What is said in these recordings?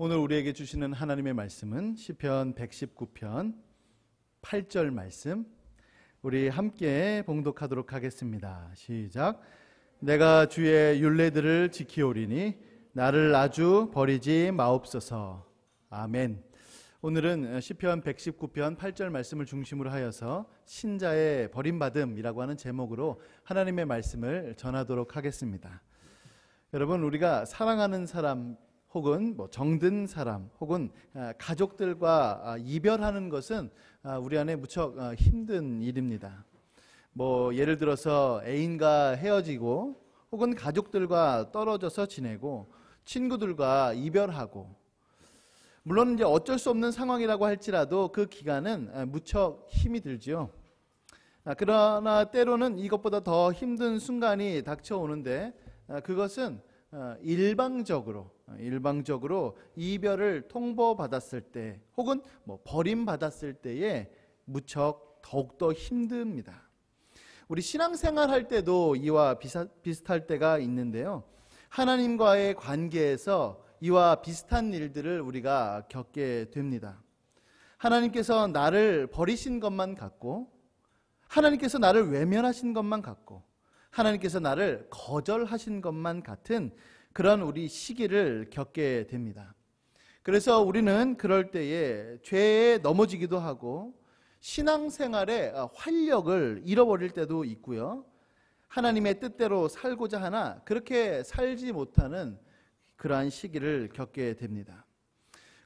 오늘 우리에게 주시는 하나님의 말씀은 시편 119편 8절 말씀, 우리 함께 봉독하도록 하겠습니다. 시작. 내가 주의 율례들을 지키오리니 나를 아주 버리지 마옵소서. 아멘. 오늘은 시편 119편 8절 말씀을 중심으로 하여서 신자의 버림받음이라고 하는 제목으로 하나님의 말씀을 전하도록 하겠습니다. 여러분, 우리가 사랑하는 사람 혹은 정든 사람 혹은 가족들과 이별하는 것은 우리 안에 무척 힘든 일입니다. 예를 들어서 애인과 헤어지고 혹은 가족들과 떨어져서 지내고 친구들과 이별하고, 물론 이제 어쩔 수 없는 상황이라고 할지라도 그 기간은 무척 힘이 들지요. 그러나 때로는 이것보다 더 힘든 순간이 닥쳐오는데 그것은 일방적으로 이별을 통보받았을 때 혹은 버림받았을 때에 무척 더욱더 힘듭니다. 우리 신앙생활 할 때도 이와 비슷할 때가 있는데요, 하나님과의 관계에서 이와 비슷한 일들을 우리가 겪게 됩니다. 하나님께서 나를 버리신 것만 같고, 하나님께서 나를 외면하신 것만 같고, 하나님께서 나를 거절하신 것만 같은 그런 우리 시기를 겪게 됩니다. 그래서 우리는 그럴 때에 죄에 넘어지기도 하고 신앙생활의 활력을 잃어버릴 때도 있고요, 하나님의 뜻대로 살고자 하나 그렇게 살지 못하는 그러한 시기를 겪게 됩니다.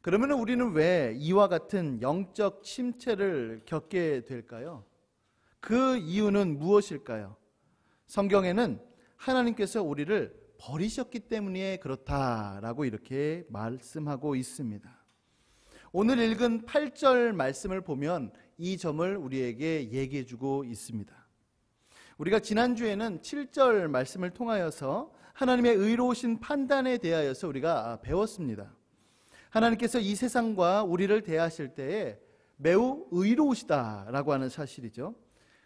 그러면 우리는 왜 이와 같은 영적 침체를 겪게 될까요? 그 이유는 무엇일까요? 성경에는 하나님께서 우리를 버리셨기 때문에 그렇다라고 이렇게 말씀하고 있습니다. 오늘 읽은 8절 말씀을 보면 이 점을 우리에게 얘기해 주고 있습니다. 우리가 지난주에는 7절 말씀을 통하여서 하나님의 의로우신 판단에 대하여서 우리가 배웠습니다. 하나님께서 이 세상과 우리를 대하실 때에 매우 의로우시다라고 하는 사실이죠.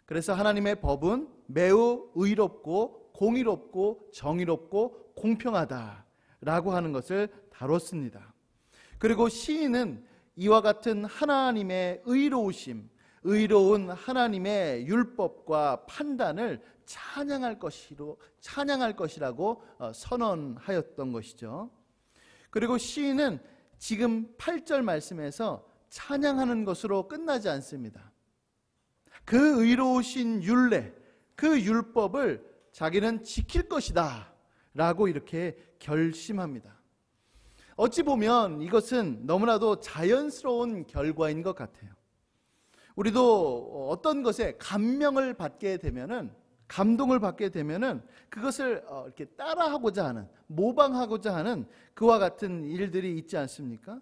그래서 하나님의 법은 매우 의롭고 공의롭고 정의롭고 공평하다라고 하는 것을 다뤘습니다. 그리고 시인은 이와 같은 하나님의 의로우심, 의로운 하나님의 율법과 판단을 찬양할 것이라고 선언하였던 것이죠. 그리고 시인은 지금 8절 말씀에서 찬양하는 것으로 끝나지 않습니다. 그 의로우신 율례, 그 율법을 자기는 지킬 것이다 라고 이렇게 결심합니다. 어찌 보면 이것은 너무나도 자연스러운 결과인 것 같아요. 우리도 어떤 것에 감명을 받게 되면은, 감동을 받게 되면은 그것을 이렇게 따라하고자 하는, 모방하고자 하는 그와 같은 일들이 있지 않습니까?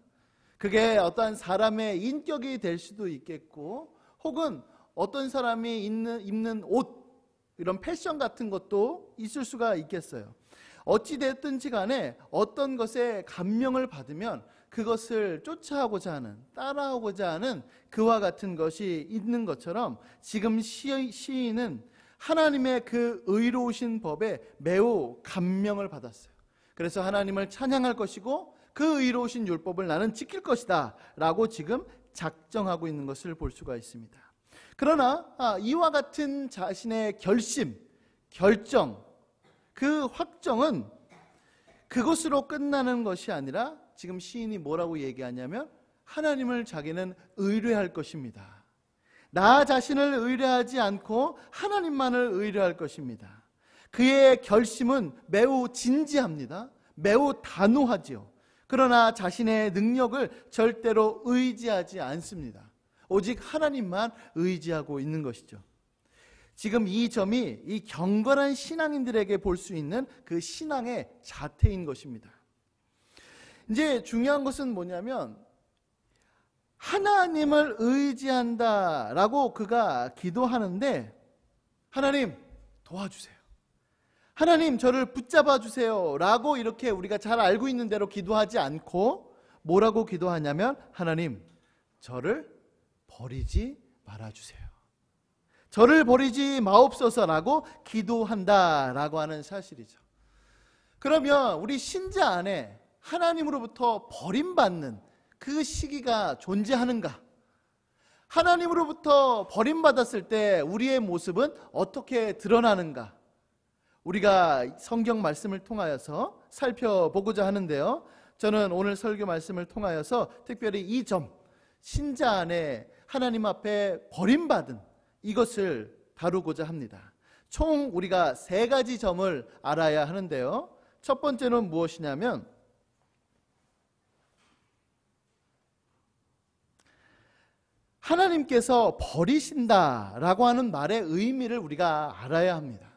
그게 어떠한 사람의 인격이 될 수도 있겠고, 혹은 어떤 사람이 입는 옷, 이런 패션 같은 것도 있을 수가 있겠어요. 어찌됐든지 간에 어떤 것에 감명을 받으면 그것을 쫓아하고자 하는, 따라하고자 하는 그와 같은 것이 있는 것처럼 지금 시인은 하나님의 그 의로우신 법에 매우 감명을 받았어요. 그래서 하나님을 찬양할 것이고 그 의로우신 율법을 나는 지킬 것이다 라고 지금 작정하고 있는 것을 볼 수가 있습니다. 그러나 이와 같은 자신의 결심, 결정, 그 확정은 그것으로 끝나는 것이 아니라 지금 시인이 뭐라고 얘기하냐면 하나님을 자기는 의뢰할 것입니다. 나 자신을 의뢰하지 않고 하나님만을 의뢰할 것입니다. 그의 결심은 매우 진지합니다. 매우 단호하지요. 그러나 자신의 능력을 절대로 의지하지 않습니다. 오직 하나님만 의지하고 있는 것이죠. 지금 이 점이 이 경건한 신앙인들에게 볼 수 있는 그 신앙의 자태인 것입니다. 이제 중요한 것은 뭐냐면 하나님을 의지한다라고 그가 기도하는데, 하나님 도와주세요, 하나님 저를 붙잡아 주세요 라고 이렇게 우리가 잘 알고 있는 대로 기도하지 않고 뭐라고 기도하냐면 하나님 저를 버리지 말아주세요, 저를 버리지 마옵소서라고 기도한다라고 하는 사실이죠. 그러면 우리 신자 안에 하나님으로부터 버림받는 그 시기가 존재하는가? 하나님으로부터 버림받았을 때 우리의 모습은 어떻게 드러나는가? 우리가 성경 말씀을 통하여서 살펴보고자 하는데요. 저는 오늘 설교 말씀을 통하여서 특별히 이 점, 신자 안에 하나님 앞에 버림받은 이것을 다루고자 합니다. 총 우리가 3가지 점을 알아야 하는데요. 첫 번째는 무엇이냐면 하나님께서 버리신다라고 하는 말의 의미를 우리가 알아야 합니다.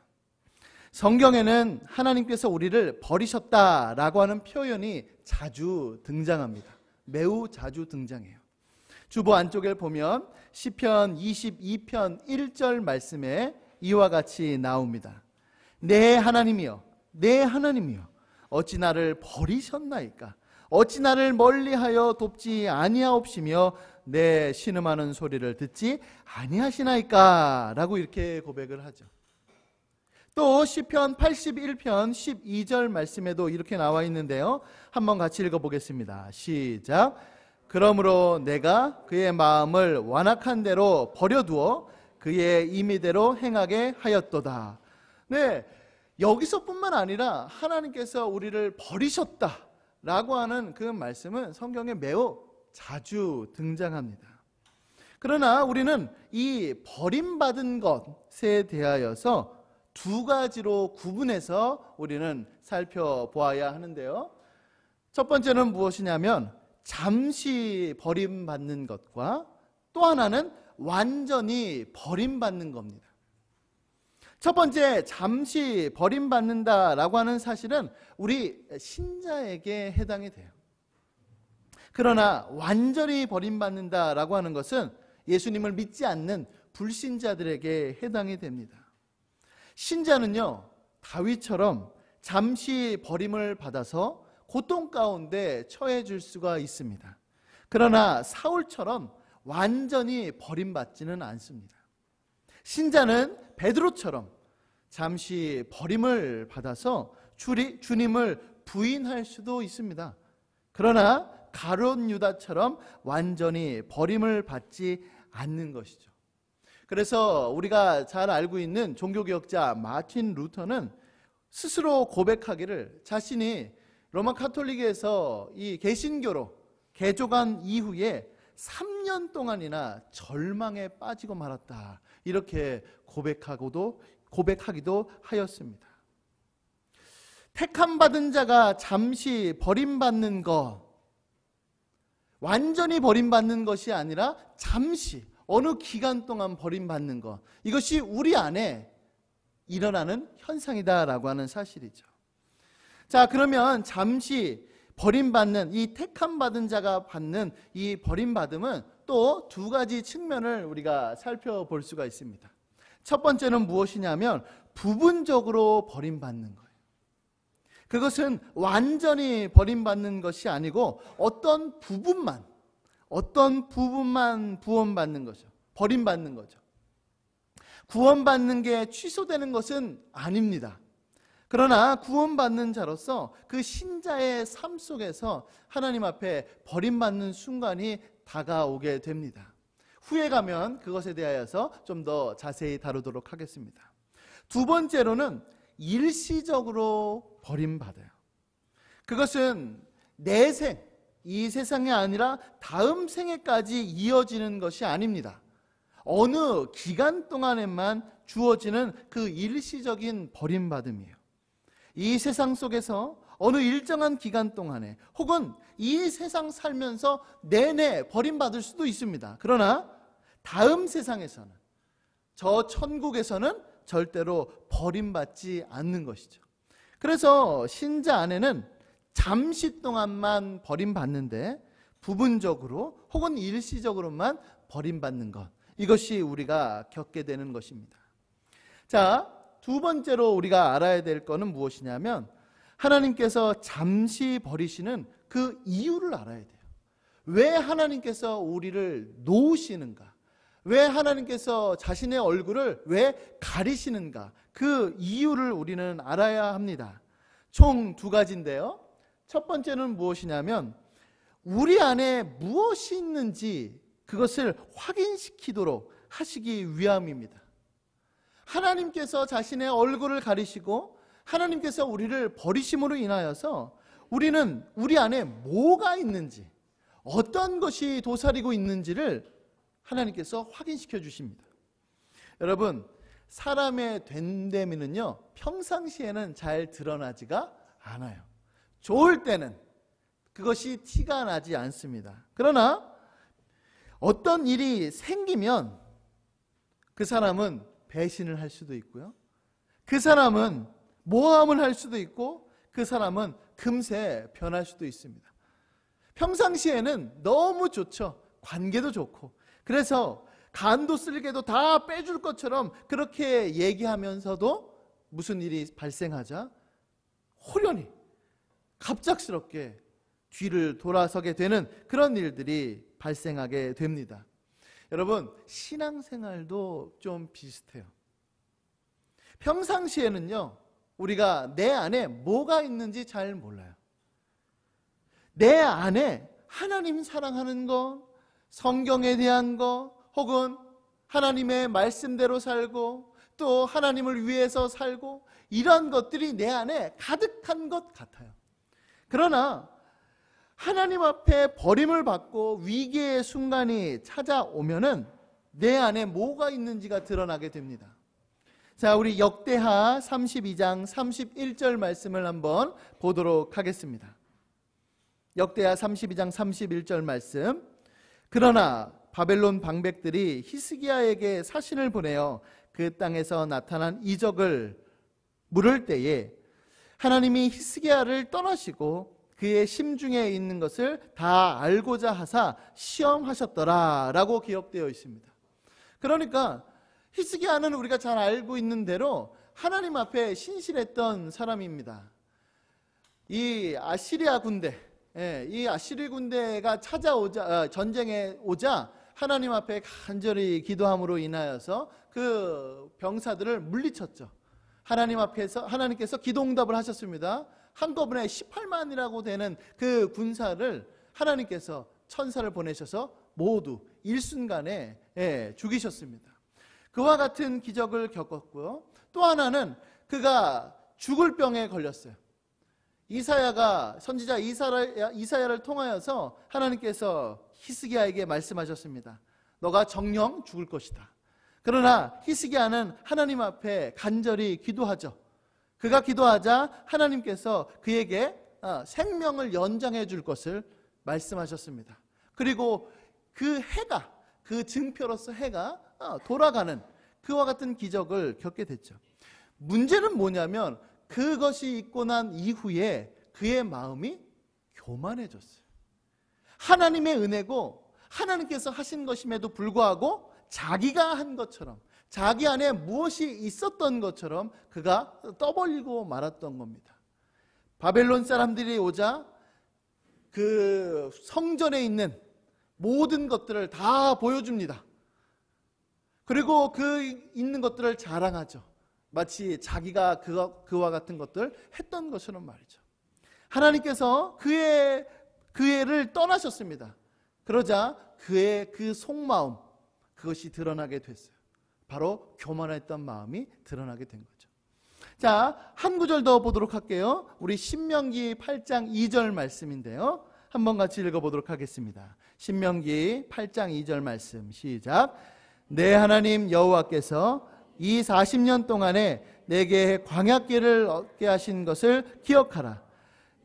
성경에는 하나님께서 우리를 버리셨다라고 하는 표현이 자주 등장합니다. 매우 자주 등장해요. 주보 안쪽에 보면 시편 22편 1절 말씀에 이와 같이 나옵니다. 내 하나님이여, 내 하나님이여, 어찌 나를 버리셨나이까? 어찌 나를 멀리하여 돕지 아니하옵시며 내 신음하는 소리를 듣지 아니하시나이까? 라고 이렇게 고백을 하죠. 또 시편 81편 12절 말씀에도 이렇게 나와 있는데요. 한번 같이 읽어보겠습니다. 시작. 그러므로 내가 그의 마음을 완악한 대로 버려두어 그의 임의대로 행하게 하였도다. 네, 여기서뿐만 아니라 하나님께서 우리를 버리셨다라고 하는 그 말씀은 성경에 매우 자주 등장합니다. 그러나 우리는 이 버림받은 것에 대하여서 2가지로 구분해서 우리는 살펴보아야 하는데요. 첫 번째는 무엇이냐면 잠시 버림받는 것과 또 하나는 완전히 버림받는 겁니다. 첫 번째, 잠시 버림받는다라고 하는 사실은 우리 신자에게 해당이 돼요. 그러나 완전히 버림받는다라고 하는 것은 예수님을 믿지 않는 불신자들에게 해당이 됩니다. 신자는요, 다윗처럼 잠시 버림을 받아서 고통 가운데 처해질 수가 있습니다. 그러나 사울처럼 완전히 버림받지는 않습니다. 신자는 베드로처럼 잠시 버림을 받아서 주님을 부인할 수도 있습니다. 그러나 가룟 유다처럼 완전히 버림을 받지 않는 것이죠. 그래서 우리가 잘 알고 있는 종교개혁자 마틴 루터는 스스로 고백하기를 자신이 로마 카톨릭에서 이 개신교로 개종한 이후에 3년 동안이나 절망에 빠지고 말았다. 이렇게 고백하기도 하였습니다. 택함받은 자가 잠시 버림받는 것, 완전히 버림받는 것이 아니라 잠시 어느 기간 동안 버림받는 것, 이것이 우리 안에 일어나는 현상이다라고 하는 사실이죠. 자, 그러면 잠시 버림받는 이 택함받은 자가 받는 이 버림받음은 또 2가지 측면을 우리가 살펴볼 수가 있습니다. 첫 번째는 무엇이냐면 부분적으로 버림받는 거예요. 그것은 완전히 버림받는 것이 아니고 어떤 부분만 구원받는 거죠. 버림받는 거죠. 구원받는 게 취소되는 것은 아닙니다. 그러나 구원받는 자로서 그 신자의 삶 속에서 하나님 앞에 버림받는 순간이 다가오게 됩니다. 후에 가면 그것에 대하여서 좀 더 자세히 다루도록 하겠습니다. 2번째로는 일시적으로 버림받아요. 그것은 내 생, 이 세상이 아니라 다음 생에까지 이어지는 것이 아닙니다. 어느 기간 동안에만 주어지는 그 일시적인 버림받음이에요. 이 세상 속에서 어느 일정한 기간 동안에 혹은 이 세상 살면서 내내 버림받을 수도 있습니다. 그러나 다음 세상에서는, 저 천국에서는 절대로 버림받지 않는 것이죠. 그래서 신자 안에는 잠시 동안만 버림받는데 부분적으로 혹은 일시적으로만 버림받는 것, 이것이 우리가 겪게 되는 것입니다. 자, 2번째로 우리가 알아야 될 것은 무엇이냐면 하나님께서 잠시 버리시는 그 이유를 알아야 돼요. 왜 하나님께서 우리를 놓으시는가? 왜 하나님께서 자신의 얼굴을 왜 가리시는가? 그 이유를 우리는 알아야 합니다. 총 2가지인데요. 첫 번째는 무엇이냐면 우리 안에 무엇이 있는지 그것을 확인시키도록 하시기 위함입니다. 하나님께서 자신의 얼굴을 가리시고 하나님께서 우리를 버리심으로 인하여서 우리는 우리 안에 뭐가 있는지, 어떤 것이 도사리고 있는지를 하나님께서 확인시켜 주십니다. 여러분, 사람의 된됨이는요, 평상시에는 잘 드러나지가 않아요. 좋을 때는 그것이 티가 나지 않습니다. 그러나 어떤 일이 생기면 그 사람은 배신을 할 수도 있고요, 그 사람은 모함을 할 수도 있고, 그 사람은 금세 변할 수도 있습니다. 평상시에는 너무 좋죠. 관계도 좋고, 그래서 간도 쓸개도 다 빼줄 것처럼 그렇게 얘기하면서도 무슨 일이 발생하자 호련히 갑작스럽게 뒤를 돌아서게 되는 그런 일들이 발생하게 됩니다. 여러분, 신앙생활도 좀 비슷해요. 평상시에는요, 우리가 내 안에 뭐가 있는지 잘 몰라요. 내 안에 하나님 사랑하는 거, 성경에 대한 거, 혹은 하나님의 말씀대로 살고 또 하나님을 위해서 살고, 이런 것들이 내 안에 가득한 것 같아요. 그러나 하나님 앞에 버림을 받고 위기의 순간이 찾아오면은 내 안에 뭐가 있는지가 드러나게 됩니다. 자, 우리 역대하 32장 31절 말씀을 한번 보도록 하겠습니다. 역대하 32장 31절 말씀. 그러나 바벨론 방백들이 히스기야에게 사신을 보내어 그 땅에서 나타난 이적을 물을 때에 하나님이 히스기야를 떠나시고 그의 심중에 있는 것을 다 알고자 하사 시험하셨더라 라고 기록되어 있습니다. 그러니까 히스기야는 우리가 잘 알고 있는 대로 하나님 앞에 신실했던 사람입니다. 이 아시리아 군대, 이 아시리 군대가 전쟁에 오자 하나님 앞에 간절히 기도함으로 인하여서 그 병사들을 물리쳤죠. 하나님께서 기도응답을 하셨습니다. 한꺼번에 18만이라고 되는 그 군사를 하나님께서 천사를 보내셔서 모두 일순간에 죽이셨습니다. 그와 같은 기적을 겪었고요. 또 하나는 그가 죽을 병에 걸렸어요. 이사야가 선지자 이사야를 통하여서 하나님께서 히스기야에게 말씀하셨습니다. 너가 정령 죽을 것이다. 그러나 히스기야는 하나님 앞에 간절히 기도하죠. 그가 기도하자 하나님께서 그에게 생명을 연장해 줄 것을 말씀하셨습니다. 그리고 그 해가, 그 증표로서 해가 돌아가는 그와 같은 기적을 겪게 됐죠. 문제는 뭐냐면 그것이 있고 난 이후에 그의 마음이 교만해졌어요. 하나님의 은혜고 하나님께서 하신 것임에도 불구하고 자기가 한 것처럼, 자기 안에 무엇이 있었던 것처럼 그가 떠벌리고 말았던 겁니다. 바벨론 사람들이 오자 그 성전에 있는 모든 것들을 다 보여줍니다. 그리고 그 있는 것들을 자랑하죠. 마치 자기가 그와 같은 것들 했던 것처럼 말이죠. 하나님께서 그의 애를 떠나셨습니다. 그러자 그의 그 속마음, 그것이 드러나게 됐어요. 바로 교만했던 마음이 드러나게 된 거죠. 자, 한 구절 더 보도록 할게요. 우리 신명기 8장 2절 말씀인데요. 한번 같이 읽어보도록 하겠습니다. 신명기 8장 2절 말씀 시작. 내 하나님 여호와께서 이 40년 동안에 내게 광야길을 얻게 하신 것을 기억하라.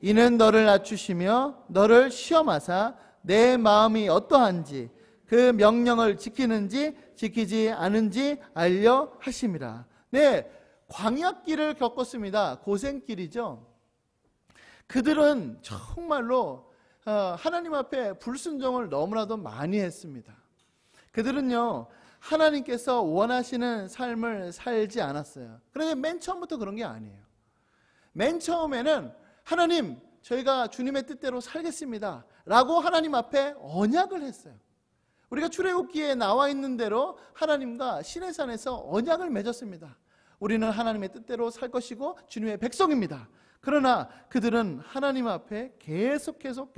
이는 너를 낮추시며 너를 시험하사 내 마음이 어떠한지 그 명령을 지키는지 지키지 않은지 알려 하심이라. 네, 광야길을 겪었습니다. 고생길이죠. 그들은 정말로 하나님 앞에 불순종을 너무나도 많이 했습니다. 그들은요, 하나님께서 원하시는 삶을 살지 않았어요. 그런데 맨 처음부터 그런 게 아니에요. 맨 처음에는 하나님, 저희가 주님의 뜻대로 살겠습니다 라고 하나님 앞에 언약을 했어요. 우리가 출애굽기에 나와 있는 대로 하나님과 시내산에서 언약을 맺었습니다. 우리는 하나님의 뜻대로 살 것이고 주님의 백성입니다. 그러나 그들은 하나님 앞에 계속해서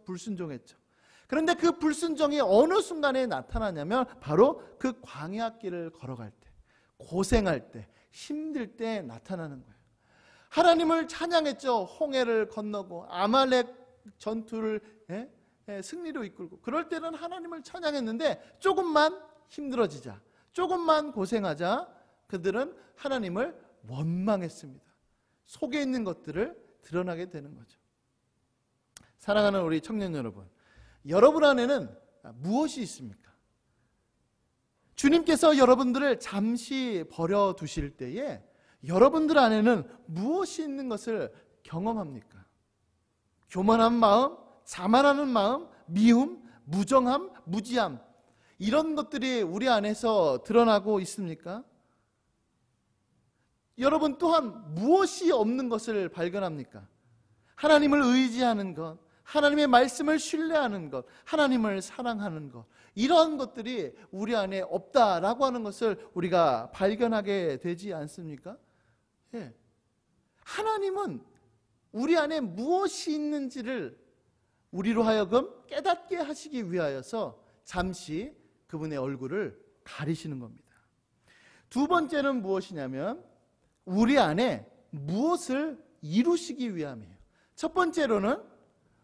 불순종했죠. 그런데 그 불순종이 어느 순간에 나타나냐면 바로 그 광야길을 걸어갈 때, 고생할 때, 힘들 때 나타나는 거예요. 하나님을 찬양했죠. 홍해를 건너고 아말렉 전투를 승리로 이끌고, 그럴 때는 하나님을 찬양했는데 조금만 힘들어지자, 조금만 고생하자 그들은 하나님을 원망했습니다. 속에 있는 것들을 드러나게 되는 거죠. 사랑하는 우리 청년 여러분, 여러분 안에는 무엇이 있습니까? 주님께서 여러분들을 잠시 버려두실 때에 여러분들 안에는 무엇이 있는 것을 경험합니까? 교만한 마음, 자만하는 마음, 미움, 무정함, 무지함, 이런 것들이 우리 안에서 드러나고 있습니까? 여러분 또한 무엇이 없는 것을 발견합니까? 하나님을 의지하는 것, 하나님의 말씀을 신뢰하는 것, 하나님을 사랑하는 것, 이러한 것들이 우리 안에 없다라고 하는 것을 우리가 발견하게 되지 않습니까? 예. 하나님은 우리 안에 무엇이 있는지를 우리로 하여금 깨닫게 하시기 위하여서 잠시 그분의 얼굴을 가리시는 겁니다. 두 번째는 무엇이냐면 우리 안에 무엇을 이루시기 위함이에요. 첫 번째로는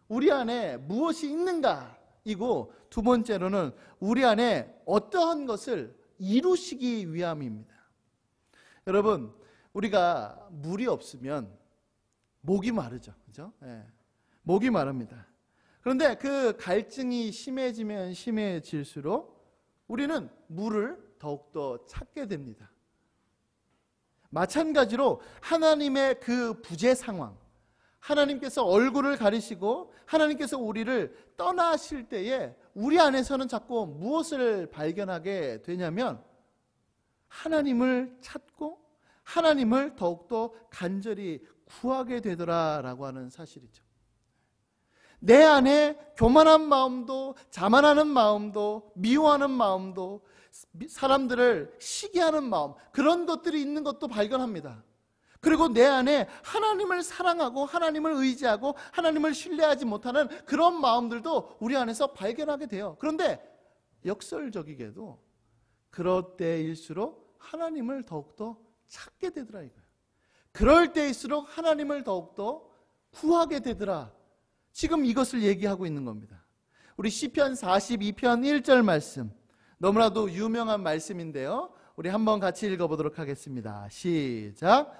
우리 안에 무엇이 있는가 이고, 두 번째로는 우리 안에 어떠한 것을 이루시기 위함입니다. 여러분, 우리가 물이 없으면 목이 마르죠. 그죠? 예. 목이 마릅니다. 그런데 그 갈증이 심해지면 심해질수록 우리는 물을 더욱더 찾게 됩니다. 마찬가지로 하나님의 그 부재 상황, 하나님께서 얼굴을 가리시고 하나님께서 우리를 떠나실 때에 우리 안에서는 자꾸 무엇을 발견하게 되냐면 하나님을 찾고 하나님을 더욱더 간절히 구하게 되더라라고 하는 사실이죠. 내 안에 교만한 마음도, 자만하는 마음도, 미워하는 마음도, 사람들을 시기하는 마음, 그런 것들이 있는 것도 발견합니다. 그리고 내 안에 하나님을 사랑하고 하나님을 의지하고 하나님을 신뢰하지 못하는 그런 마음들도 우리 안에서 발견하게 돼요. 그런데 역설적이게도 그럴 때일수록 하나님을 더욱더 찾게 되더라 이거예요. 그럴 때일수록 하나님을 더욱더 구하게 되더라. 지금 이것을 얘기하고 있는 겁니다. 우리 시편 42편 1절 말씀, 너무나도 유명한 말씀인데요, 우리 한번 같이 읽어보도록 하겠습니다. 시작.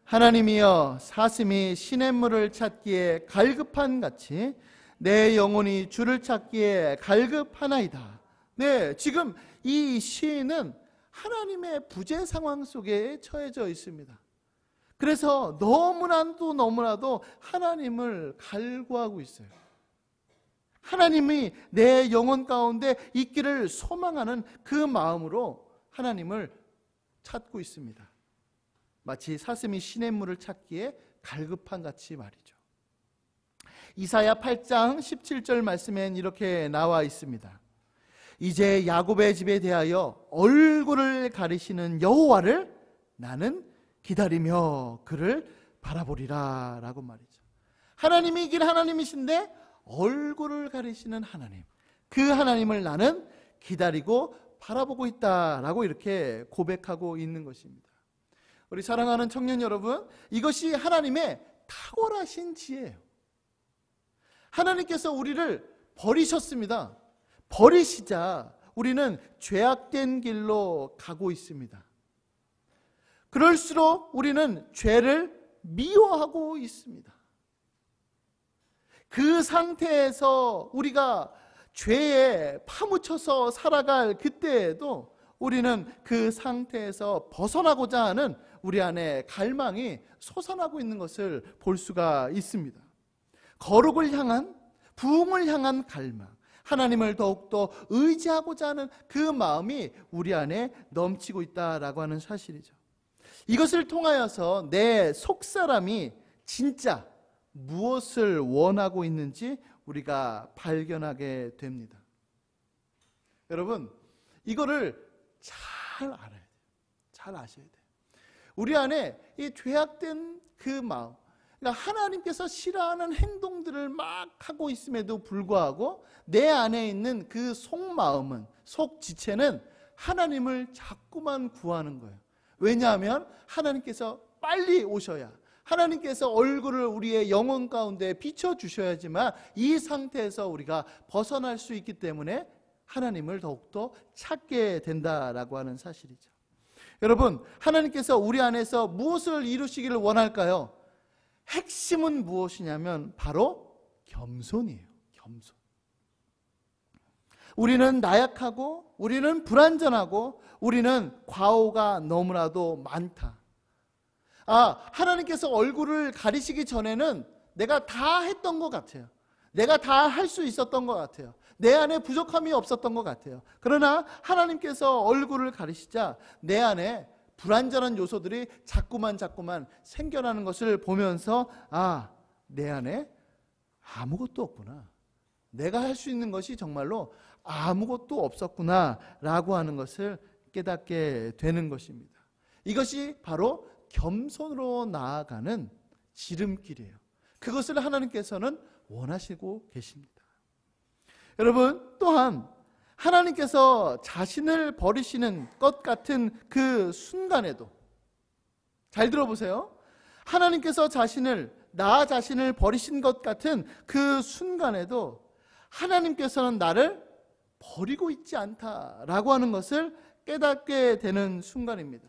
하나님이여, 사슴이 시냇물을 찾기에 갈급한 같이 내 영혼이 주를 찾기에 갈급하나이다. 네, 지금 이 시인은 하나님의 부재 상황 속에 처해져 있습니다. 그래서 너무나도 하나님을 갈구하고 있어요. 하나님이 내 영혼 가운데 있기를 소망하는 그 마음으로 하나님을 찾고 있습니다. 마치 사슴이 시냇물을 찾기에 갈급한 같이 말이죠. 이사야 8장 17절 말씀엔 이렇게 나와 있습니다. 이제 야곱의 집에 대하여 얼굴을 가리시는 여호와를 나는 기다리며 그를 바라보리라 라고 말이죠. 하나님이긴 하나님이신데 얼굴을 가리시는 하나님, 그 하나님을 나는 기다리고 바라보고 있다라고 이렇게 고백하고 있는 것입니다. 우리 사랑하는 청년 여러분, 이것이 하나님의 탁월하신 지혜예요. 하나님께서 우리를 버리셨습니다. 버리시자 우리는 죄악된 길로 가고 있습니다. 그럴수록 우리는 죄를 미워하고 있습니다. 그 상태에서 우리가 죄에 파묻혀서 살아갈 그때에도 우리는 그 상태에서 벗어나고자 하는 우리 안에 갈망이 솟아나고 있는 것을 볼 수가 있습니다. 거룩을 향한, 부흥을 향한 갈망, 하나님을 더욱더 의지하고자 하는 그 마음이 우리 안에 넘치고 있다라고 하는 사실이죠. 이것을 통하여서 내 속사람이 진짜 무엇을 원하고 있는지 우리가 발견하게 됩니다. 여러분, 이거를 잘 알아야 돼요. 잘 아셔야 돼요. 우리 안에 이 죄악된 그 마음, 그러니까 하나님께서 싫어하는 행동들을 막 하고 있음에도 불구하고 내 안에 있는 그 속마음은, 속지체는 하나님을 자꾸만 구하는 거예요. 왜냐하면 하나님께서 빨리 오셔야, 하나님께서 얼굴을 우리의 영혼 가운데 비춰주셔야지만 이 상태에서 우리가 벗어날 수 있기 때문에 하나님을 더욱더 찾게 된다라고 하는 사실이죠. 여러분, 하나님께서 우리 안에서 무엇을 이루시기를 원할까요? 핵심은 무엇이냐면 바로 겸손이에요. 겸손. 우리는 나약하고, 우리는 불완전하고, 우리는 과오가 너무나도 많다. 하나님께서 얼굴을 가리시기 전에는 내가 다 했던 것 같아요. 내가 다 할 수 있었던 것 같아요. 내 안에 부족함이 없었던 것 같아요. 그러나 하나님께서 얼굴을 가리시자 내 안에 불완전한 요소들이 자꾸만 생겨나는 것을 보면서 내 안에 아무것도 없구나. 내가 할 수 있는 것이 정말로 아무것도 없었구나 라고 하는 것을 깨닫게 되는 것입니다. 이것이 바로 겸손으로 나아가는 지름길이에요. 그것을 하나님께서는 원하시고 계십니다. 여러분, 또한 하나님께서 자신을 버리시는 것 같은 그 순간에도, 잘 들어보세요. 하나님께서 나 자신을 버리신 것 같은 그 순간에도 하나님께서는 나를 버리고 있지 않다라고 하는 것을 깨닫게 되는 순간입니다.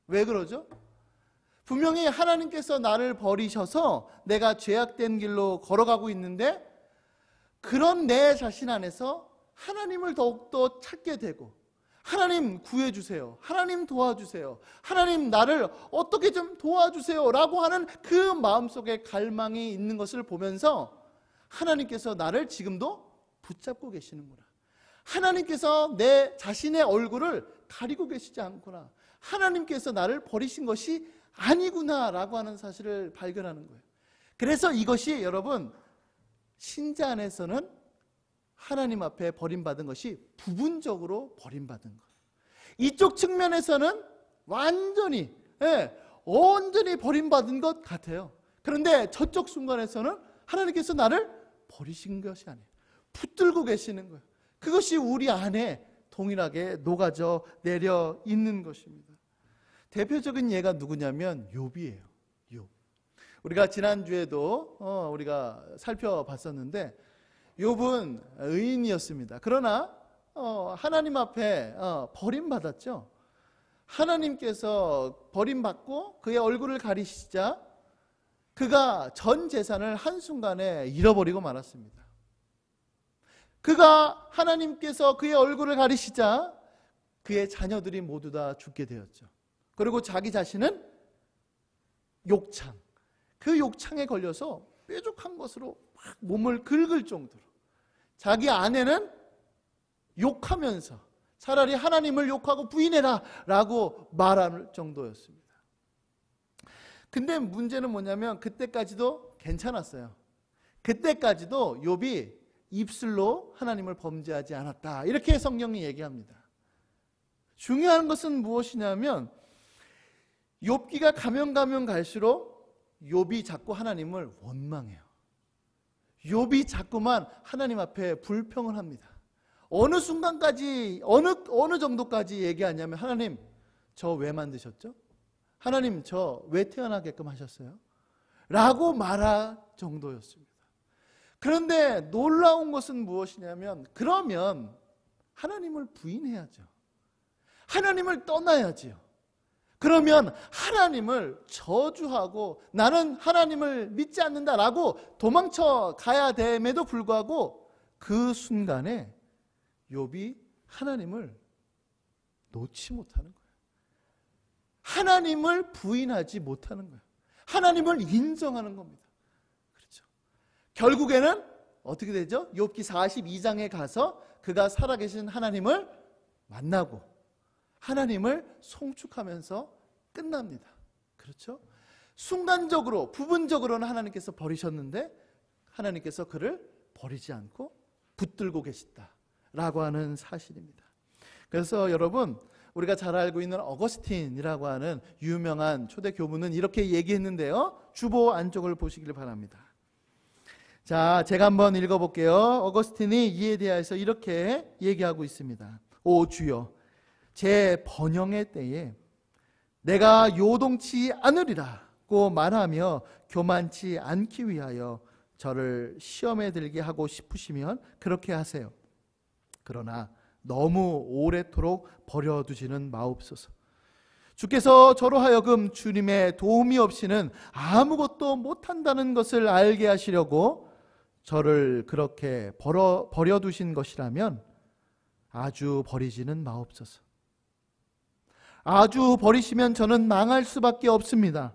왜 그러죠? 분명히 하나님께서 나를 버리셔서 내가 죄악된 길로 걸어가고 있는데, 그런 내 자신 안에서 하나님을 더욱더 찾게 되고, 하나님 구해주세요, 하나님 도와주세요, 하나님 나를 어떻게 좀 도와주세요 라고 하는 그 마음속에 갈망이 있는 것을 보면서 하나님께서 나를 지금도 붙잡고 계시는구나, 하나님께서 내 자신의 얼굴을 가리고 계시지 않구나, 하나님께서 나를 버리신 것이 아니구나 라고 하는 사실을 발견하는 거예요. 그래서 이것이 여러분, 신자 안에서는 하나님 앞에 버림받은 것이 부분적으로 버림받은 거예요. 이쪽 측면에서는 완전히 버림받은 것 같아요. 그런데 저쪽 순간에서는 하나님께서 나를 버리신 것이 아니에요. 붙들고 계시는 거예요. 그것이 우리 안에 동일하게 녹아져 내려 있는 것입니다. 대표적인 예가 누구냐면 욥이에요. 욥. 우리가 지난주에도 우리가 살펴봤었는데 욥은 의인이었습니다. 그러나 하나님 앞에 버림받았죠. 하나님께서 버림받고 그의 얼굴을 가리시자 그가 전 재산을 한순간에 잃어버리고 말았습니다. 하나님께서 그의 얼굴을 가리시자 그의 자녀들이 모두 다 죽게 되었죠. 그리고 자기 자신은 그 욕창에 걸려서 뾰족한 것으로 막 몸을 긁을 정도로, 자기 아내는 욕하면서 차라리 하나님을 욕하고 부인해라 라고 말할 정도였습니다. 근데 문제는 뭐냐면 그때까지도 괜찮았어요. 그때까지도 욥이 입술로 하나님을 범죄하지 않았다, 이렇게 성경이 얘기합니다. 중요한 것은 무엇이냐면 욥기가 가면 갈수록 욥이 자꾸 하나님을 원망해요. 욥이 자꾸만 하나님 앞에 불평을 합니다. 어느 순간까지, 어느 정도까지 얘기하냐면, 하나님 저 왜 만드셨죠? 하나님 저 왜 태어나게끔 하셨어요? 라고 말할 정도였습니다. 그런데 놀라운 것은 무엇이냐면, 그러면 하나님을 부인해야죠. 하나님을 떠나야지요. 그러면 하나님을 저주하고 나는 하나님을 믿지 않는다라고 도망쳐 가야 됨에도 불구하고 그 순간에 욥이 하나님을 놓지 못하는 거예요. 하나님을 부인하지 못하는 거예요. 하나님을 인정하는 겁니다. 그렇죠. 결국에는 어떻게 되죠? 욥기 42장에 가서 그가 살아계신 하나님을 만나고 하나님을 송축하면서 끝납니다. 그렇죠? 순간적으로, 부분적으로는 하나님께서 버리셨는데 하나님께서 그를 버리지 않고 붙들고 계시다라고 하는 사실입니다. 그래서 여러분, 우리가 잘 알고 있는 어거스틴이라고 하는 유명한 초대 교부는 이렇게 얘기했는데요. 주보 안쪽을 보시길 바랍니다. 자, 제가 한번 읽어볼게요. 어거스틴이 이에 대해서 이렇게 얘기하고 있습니다. 오 주여, 제 번영의 때에 내가 요동치 않으리라고 말하며 교만치 않기 위하여 저를 시험에 들게 하고 싶으시면 그렇게 하세요. 그러나 너무 오래도록 버려두지는 마옵소서. 주께서 저로 하여금 주님의 도움이 없이는 아무것도 못한다는 것을 알게 하시려고 저를 그렇게 버려두신 것이라면 아주 버리지는 마옵소서. 아주 버리시면 저는 망할 수밖에 없습니다.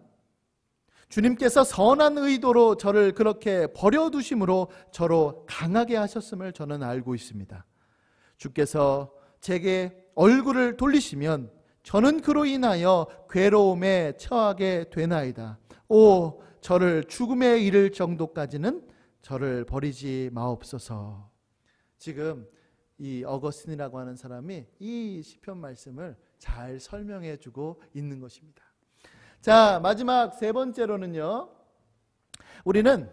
주님께서 선한 의도로 저를 그렇게 버려두심으로 저로 강하게 하셨음을 저는 알고 있습니다. 주께서 제게 얼굴을 돌리시면 저는 그로 인하여 괴로움에 처하게 되나이다. 오, 저를 죽음에 이를 정도까지는 저를 버리지 마옵소서. 지금 이 어거스틴이라고 하는 사람이 이 시편 말씀을 잘 설명해 주고 있는 것입니다. 자, 마지막 세 번째로는요, 우리는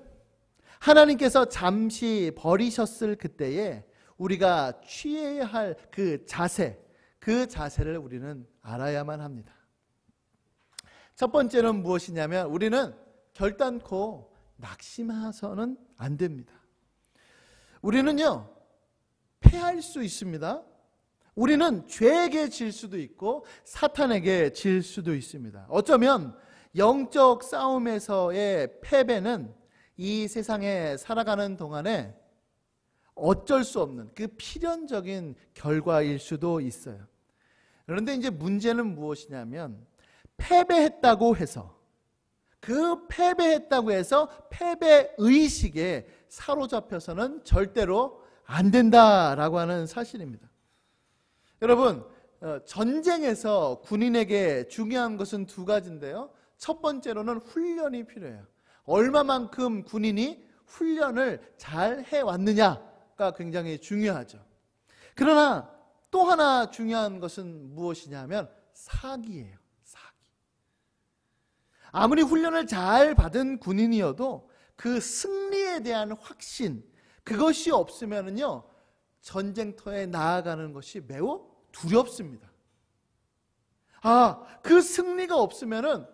하나님께서 잠시 버리셨을 그때에 우리가 취해야 할 그 자세를 우리는 알아야만 합니다. 첫 번째는 무엇이냐면 우리는 결단코 낙심해서는 안 됩니다. 우리는요, 패할 수 있습니다. 우리는 죄에게 질 수도 있고 사탄에게 질 수도 있습니다. 어쩌면 영적 싸움에서의 패배는 이 세상에 살아가는 동안에 어쩔 수 없는 그 필연적인 결과일 수도 있어요. 그런데 이제 문제는 무엇이냐면 패배했다고 해서 패배 의식에 사로잡혀서는 절대로 안 된다라고 하는 사실입니다. 여러분, 전쟁에서 군인에게 중요한 것은 두 가지인데요. 첫 번째로는 훈련이 필요해요. 얼마만큼 군인이 훈련을 잘 해왔느냐가 굉장히 중요하죠. 그러나 또 하나 중요한 것은 무엇이냐면 사기예요. 사기. 아무리 훈련을 잘 받은 군인이어도 그 승리에 대한 확신, 그것이 없으면요 전쟁터에 나아가는 것이 매우 두렵습니다. 그 승리가 없으면은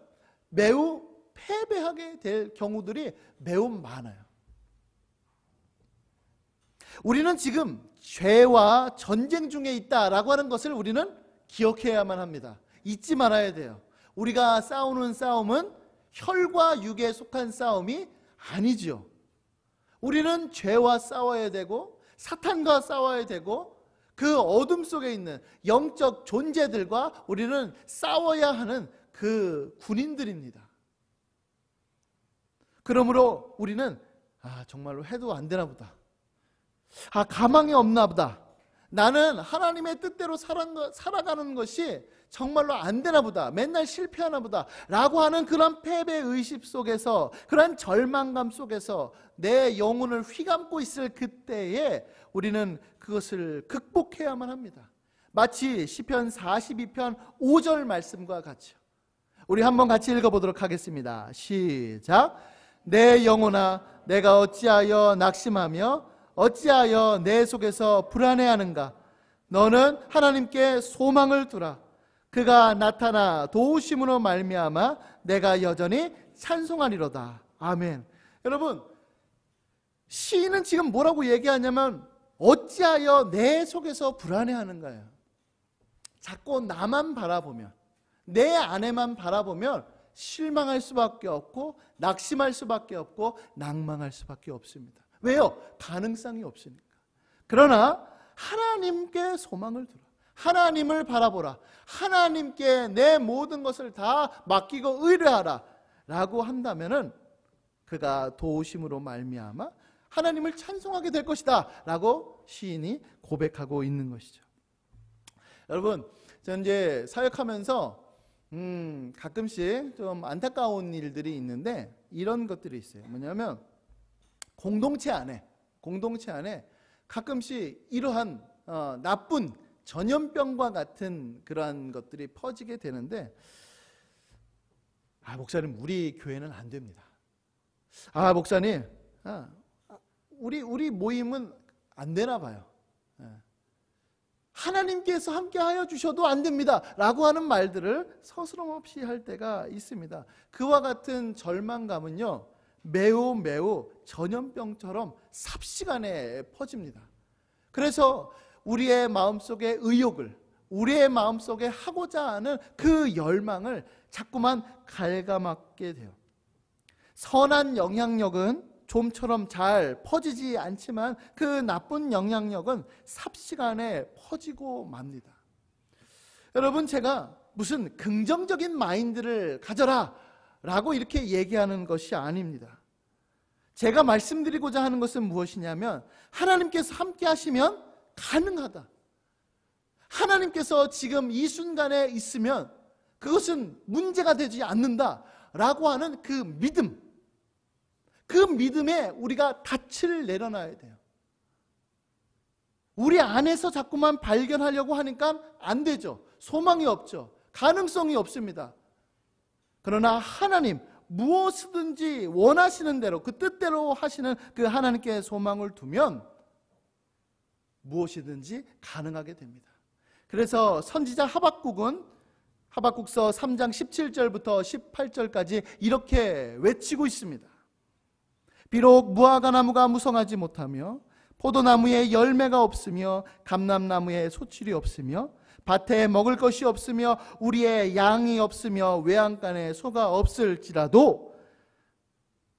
매우 패배하게 될 경우들이 매우 많아요. 우리는 지금 죄와 전쟁 중에 있다라고 하는 것을 우리는 기억해야만 합니다. 잊지 말아야 돼요. 우리가 싸우는 싸움은 혈과 육에 속한 싸움이 아니지요. 우리는 죄와 싸워야 되고 사탄과 싸워야 되고 그 어둠 속에 있는 영적 존재들과 우리는 싸워야 하는 그 군인들입니다. 그러므로 우리는 정말로 해도 안 되나 보다. 가망이 없나 보다. 나는 하나님의 뜻대로 살아가는 것이 정말로 안 되나 보다. 맨날 실패하나 보다. 라고 하는 그런 패배의식 속에서, 그런 절망감 속에서 내 영혼을 휘감고 있을 그때에 우리는 그것을 극복해야만 합니다. 마치 시편 42편 5절 말씀과 같이요. 우리 한번 같이 읽어보도록 하겠습니다. 시작. 내 영혼아, 내가 어찌하여 낙심하며 어찌하여 내 속에서 불안해하는가? 너는 하나님께 소망을 두라. 그가 나타나 도우심으로 말미암아 내가 여전히 찬송하리로다. 아멘. 여러분, 시인은 지금 뭐라고 얘기하냐면 어찌하여 내 속에서 불안해하는가요? 자꾸 나만 바라보면, 내 안에만 바라보면 실망할 수밖에 없고 낙심할 수밖에 없고 낭망할 수밖에 없습니다. 왜요? 가능성이 없으니까. 그러나 하나님께 소망을 두라. 하나님을 바라보라. 하나님께 내 모든 것을 다 맡기고 의뢰하라 라고 한다면은 그가 도우심으로 말미암아 하나님을 찬송하게 될 것이다 라고 시인이 고백하고 있는 것이죠. 여러분, 저는 이제 사역하면서 가끔씩 좀 안타까운 일들이 있는데 이런 것들이 있어요. 뭐냐면 공동체 안에 가끔씩 이러한 나쁜 전염병과 같은 그러한 것들이 퍼지게 되는데, 목사님 우리 교회는 안 됩니다. 목사님 우리 모임은 안 되나 봐요. 하나님께서 함께하여 주셔도 안 됩니다 라고 하는 말들을 서스럼없이 할 때가 있습니다. 그와 같은 절망감은요, 매우 전염병처럼 삽시간에 퍼집니다. 그래서 우리의 마음속의 의욕을, 우리의 마음속에 하고자 하는 그 열망을 자꾸만 갉아먹게 돼요. 선한 영향력은 좀처럼 잘 퍼지지 않지만 그 나쁜 영향력은 삽시간에 퍼지고 맙니다. 여러분, 제가 무슨 긍정적인 마인드를 가져라 라고 이렇게 얘기하는 것이 아닙니다. 제가 말씀드리고자 하는 것은 무엇이냐면, 하나님께서 함께 하시면 가능하다. 하나님께서 지금 이 순간에 있으면 그것은 문제가 되지 않는다 라고 하는 그 믿음, 그 믿음에 우리가 닻을 내려놔야 돼요. 우리 안에서 자꾸만 발견하려고 하니까 안 되죠. 소망이 없죠. 가능성이 없습니다. 그러나 하나님, 무엇이든지 원하시는 대로 그 뜻대로 하시는 그 하나님께 소망을 두면 무엇이든지 가능하게 됩니다. 그래서 선지자 하박국은 하박국서 3장 17절부터 18절까지 이렇게 외치고 있습니다. 비록 무화과 나무가 무성하지 못하며 포도나무에 열매가 없으며 감람나무에 소출이 없으며 밭에 먹을 것이 없으며 우리의 양이 없으며 외양간에 소가 없을지라도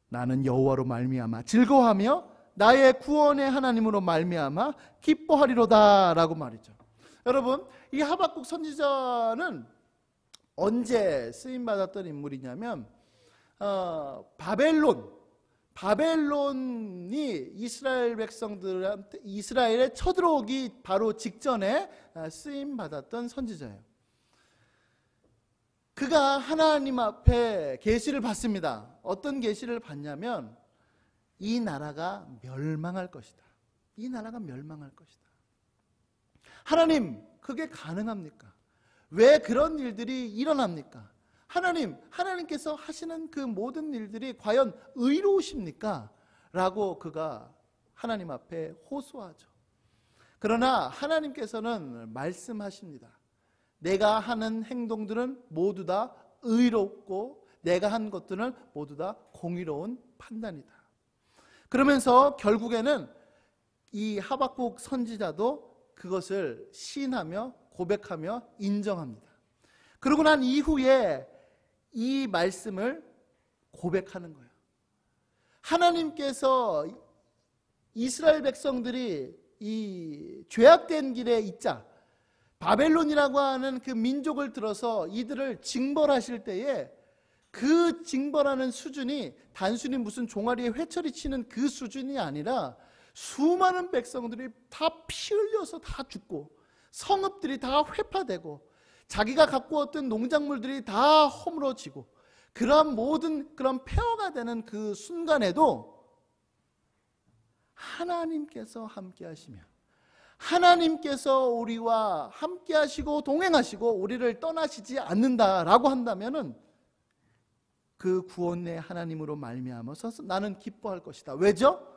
나는 여호와로 말미암아 즐거워하며 나의 구원의 하나님으로 말미암아 기뻐하리로다 라고 말이죠. 여러분, 이 하박국 선지자는 언제 쓰임받았던 인물이냐면 바벨론이 이스라엘 백성들한테, 이스라엘에 쳐들어오기 바로 직전에 쓰임받았던 선지자예요. 그가 하나님 앞에 계시를 받습니다. 어떤 계시를 받냐면, 이 나라가 멸망할 것이다. 이 나라가 멸망할 것이다. 하나님, 그게 가능합니까? 왜 그런 일들이 일어납니까? 하나님께서 하시는 그 모든 일들이 과연 의로우십니까? 라고 그가 하나님 앞에 호소하죠. 그러나 하나님께서는 말씀하십니다. 내가 하는 행동들은 모두 다 의롭고 내가 한 것들은 모두 다 공의로운 판단이다. 그러면서 결국에는 이 하박국 선지자도 그것을 시인하며 고백하며 인정합니다. 그러고 난 이후에 이 말씀을 고백하는 거예요. 하나님께서 이스라엘 백성들이 이 죄악된 길에 있자 바벨론이라고 하는 그 민족을 들어서 이들을 징벌하실 때에 그 징벌하는 수준이 단순히 무슨 종아리에 회초리 치는 그 수준이 아니라 수많은 백성들이 다 피 흘려서 다 죽고 성읍들이 다 회파되고 자기가 갖고 왔던 농작물들이 다 허물어지고 그러한 모든 그런 폐허가 되는 그 순간에도 하나님께서 함께 하시며 하나님께서 우리와 함께 하시고 동행하시고 우리를 떠나시지 않는다라고 한다면은 그 구원의 하나님으로 말미암아서 나는 기뻐할 것이다. 왜죠?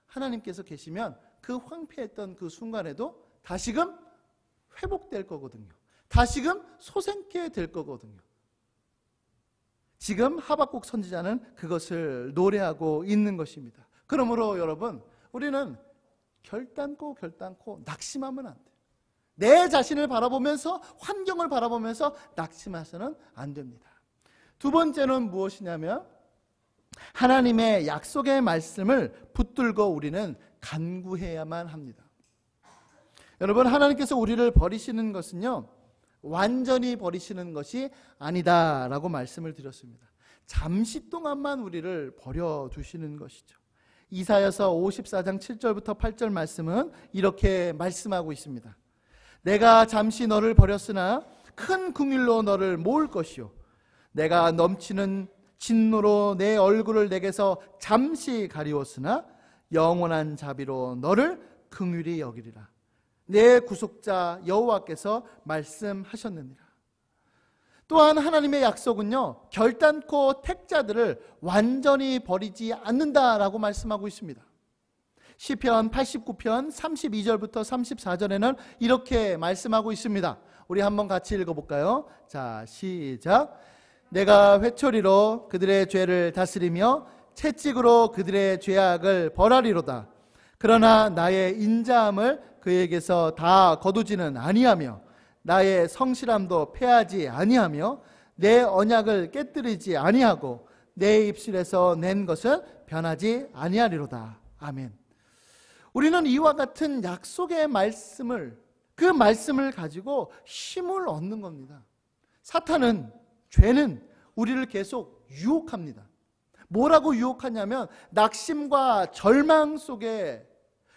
하나님께서 계시면 그 황폐했던 그 순간에도 다시금 회복될 거거든요. 다시금 솟게 될 거거든요. 지금 하박국 선지자는 그것을 노래하고 있는 것입니다. 그러므로 여러분, 우리는 결단코 낙심하면 안 돼요. 내 자신을 바라보면서 환경을 바라보면서 낙심해서는 안 됩니다. 두 번째는 무엇이냐면 하나님의 약속의 말씀을 붙들고 우리는 간구해야만 합니다. 여러분, 하나님께서 우리를 버리시는 것은요, 완전히 버리시는 것이 아니다라고 말씀을 드렸습니다. 잠시 동안만 우리를 버려두시는 것이죠. 이사야서 54장 7절부터 8절 말씀은 이렇게 말씀하고 있습니다. 내가 잠시 너를 버렸으나 큰 긍휼로 너를 모을 것이요 내가 넘치는 진노로 내 얼굴을 내게서 잠시 가리웠으나 영원한 자비로 너를 긍휼히 여기리라. 내 구속자 여호와께서 말씀하셨느니라. 또한 하나님의 약속은요, 결단코 택자들을 완전히 버리지 않는다라고 말씀하고 있습니다. 시편 89편 32절부터 34절에는 이렇게 말씀하고 있습니다. 우리 한번 같이 읽어볼까요? 자, 시작. 내가 회초리로 그들의 죄를 다스리며 채찍으로 그들의 죄악을 벌하리로다. 그러나 나의 인자함을 그에게서 다 거두지는 아니하며 나의 성실함도 패하지 아니하며 내 언약을 깨뜨리지 아니하고 내 입술에서 낸 것은 변하지 아니하리로다. 아멘. 우리는 이와 같은 약속의 말씀을, 그 말씀을 가지고 힘을 얻는 겁니다. 사탄은, 죄는 우리를 계속 유혹합니다. 뭐라고 유혹하냐면 낙심과 절망 속에,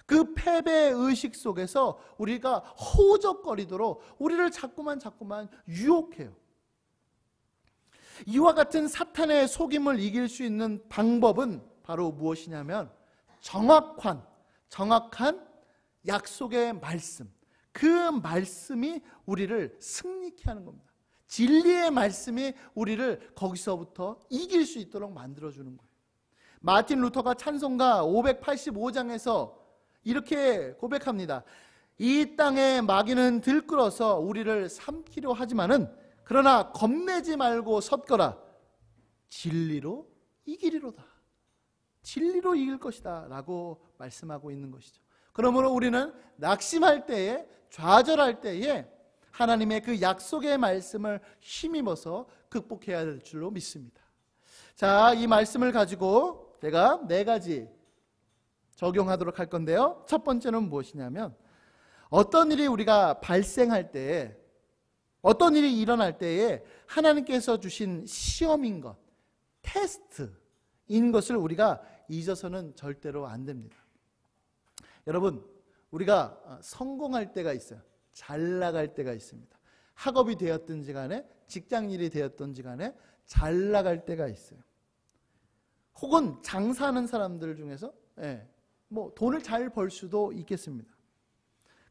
그 패배의식 속에서 우리가 허우적거리도록 우리를 자꾸만 유혹해요. 이와 같은 사탄의 속임을 이길 수 있는 방법은 바로 무엇이냐면 정확한 약속의 말씀, 그 말씀이 우리를 승리케 하는 겁니다. 진리의 말씀이 우리를 거기서부터 이길 수 있도록 만들어주는 거예요. 마틴 루터가 찬송가 585장에서 이렇게 고백합니다. 이 땅의 마귀는 들끓어서 우리를 삼키려 하지만은 그러나 겁내지 말고 섰거라. 진리로 이기리로다. 진리로 이길 것이다 라고 말씀하고 있는 것이죠. 그러므로 우리는 낙심할 때에, 좌절할 때에 하나님의 그 약속의 말씀을 힘입어서 극복해야 될 줄로 믿습니다. 자, 이 말씀을 가지고 제가 4가지 적용하도록 할 건데요. 첫 번째는 무엇이냐면 어떤 일이 우리가 발생할 때에, 어떤 일이 일어날 때에 하나님께서 주신 시험인 것, 테스트인 것을 우리가 잊어서는 절대로 안 됩니다. 여러분, 우리가 성공할 때가 있어요. 잘 나갈 때가 있습니다. 학업이 되었든지 간에, 직장일이 되었든지 간에 잘 나갈 때가 있어요. 혹은 장사하는 사람들 중에서 돈을 잘 벌 수도 있겠습니다.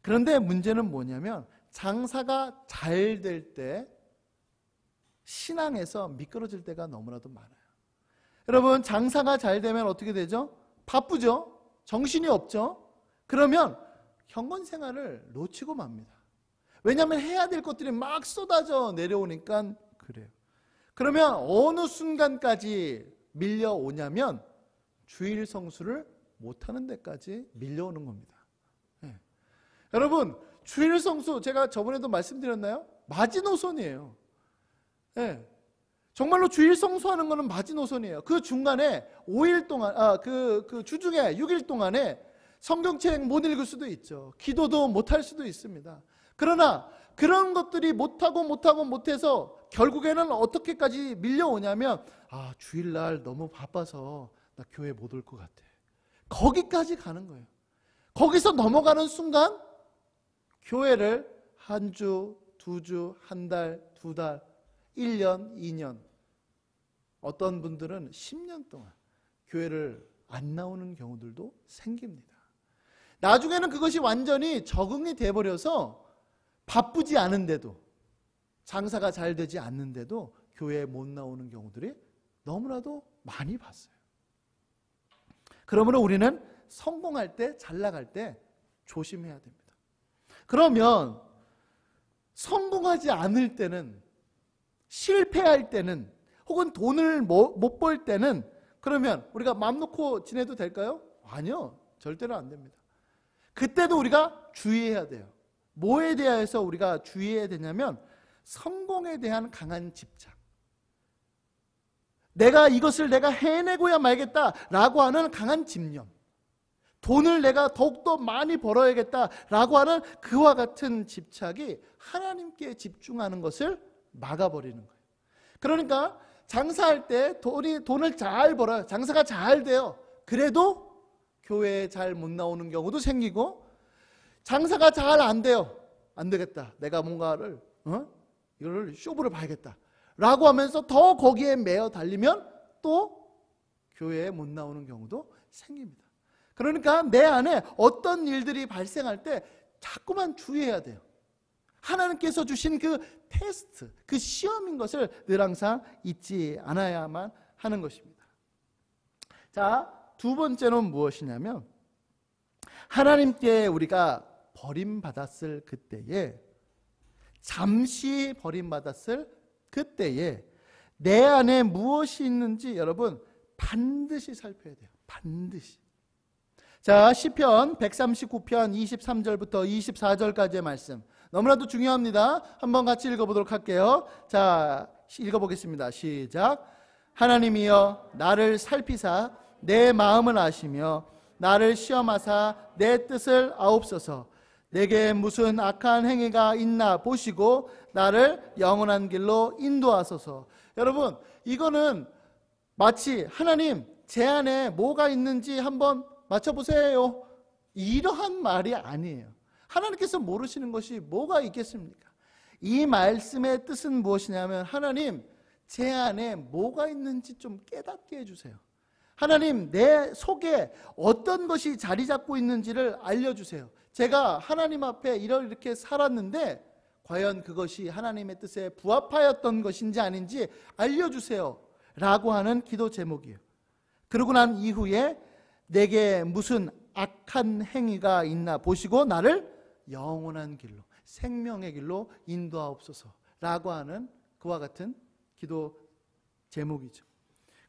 그런데 문제는 뭐냐면 장사가 잘 될 때 신앙에서 미끄러질 때가 너무나도 많아요. 여러분, 장사가 잘 되면 어떻게 되죠? 바쁘죠? 정신이 없죠? 그러면 경건 생활을 놓치고 맙니다. 왜냐하면 해야 될 것들이 막 쏟아져 내려오니까 그래요. 그러면 어느 순간까지 밀려오냐면 주일 성수를 못하는 데까지 밀려오는 겁니다. 여러분, 주일 성수 제가 저번에도 말씀드렸나요? 마지노선이에요. 정말로 주일 성수하는 것은 마지노선이에요. 그 중간에 5일 동안, 그 주중에 6일 동안에 성경책 못 읽을 수도 있죠. 기도도 못할 수도 있습니다. 그러나 그런 것들이 못해서 결국에는 어떻게까지 밀려오냐면 주일날 너무 바빠서 나 교회 못 올 것 같아. 거기까지 가는 거예요. 거기서 넘어가는 순간 교회를 한 주, 2주, 한 달, 2달, 1년, 2년, 어떤 분들은 10년 동안 교회를 안 나오는 경우들도 생깁니다. 나중에는 그것이 완전히 적응이 돼버려서 바쁘지 않은데도, 장사가 잘 되지 않는데도 교회에 못 나오는 경우들이 너무나도 많이 봤어요. 그러므로 우리는 성공할 때, 잘 나갈 때 조심해야 됩니다. 그러면 성공하지 않을 때는, 실패할 때는, 혹은 돈을 못 벌 때는 그러면 우리가 마음 놓고 지내도 될까요? 아니요, 절대로 안 됩니다. 그때도 우리가 주의해야 돼요. 뭐에 대해서 우리가 주의해야 되냐면 성공에 대한 강한 집착, 이것을 내가 해내고야 말겠다라고 하는 강한 집념, 돈을 내가 더욱더 많이 벌어야겠다라고 하는 그와 같은 집착이 하나님께 집중하는 것을 막아버리는 거예요. 그러니까 장사할 때 돈을 잘 벌어요. 장사가 잘 돼요. 그래도 교회에 잘 못 나오는 경우도 생기고, 장사가 잘 안 돼요. 안 되겠다. 내가 뭔가를 이거를 쇼부를 봐야겠다 라고 하면서 더 거기에 매여 달리면 또 교회에 못 나오는 경우도 생깁니다. 그러니까 내 안에 어떤 일들이 발생할 때 자꾸만 주의해야 돼요. 하나님께서 주신 그 테스트, 그 시험인 것을 늘 항상 잊지 않아야만 하는 것입니다. 자, 두 번째는 무엇이냐면 하나님께 우리가 버림받았을 그때에, 잠시 버림받았을 그때에 내 안에 무엇이 있는지 여러분 반드시 살펴야 돼요. 반드시. 자, 시편 139편 23절부터 24절까지의 말씀 너무나도 중요합니다. 한번 같이 읽어보도록 할게요. 자, 읽어보겠습니다. 시작. 하나님이여 나를 살피사 내 마음을 아시며 나를 시험하사 내 뜻을 아옵소서. 내게 무슨 악한 행위가 있나 보시고 나를 영원한 길로 인도하소서. 여러분, 이거는 마치 하나님 제 안에 뭐가 있는지 한번 맞춰보세요, 이러한 말이 아니에요. 하나님께서 모르시는 것이 뭐가 있겠습니까? 이 말씀의 뜻은 무엇이냐면 하나님 제 안에 뭐가 있는지 좀 깨닫게 해주세요. 하나님 내 속에 어떤 것이 자리 잡고 있는지를 알려주세요. 제가 하나님 앞에 이렇게 살았는데 과연 그것이 하나님의 뜻에 부합하였던 것인지 아닌지 알려주세요 라고 하는 기도 제목이에요. 그러고 난 이후에 내게 무슨 악한 행위가 있나 보시고 나를 영원한 길로, 생명의 길로 인도하옵소서 라고 하는 그와 같은 기도 제목이죠.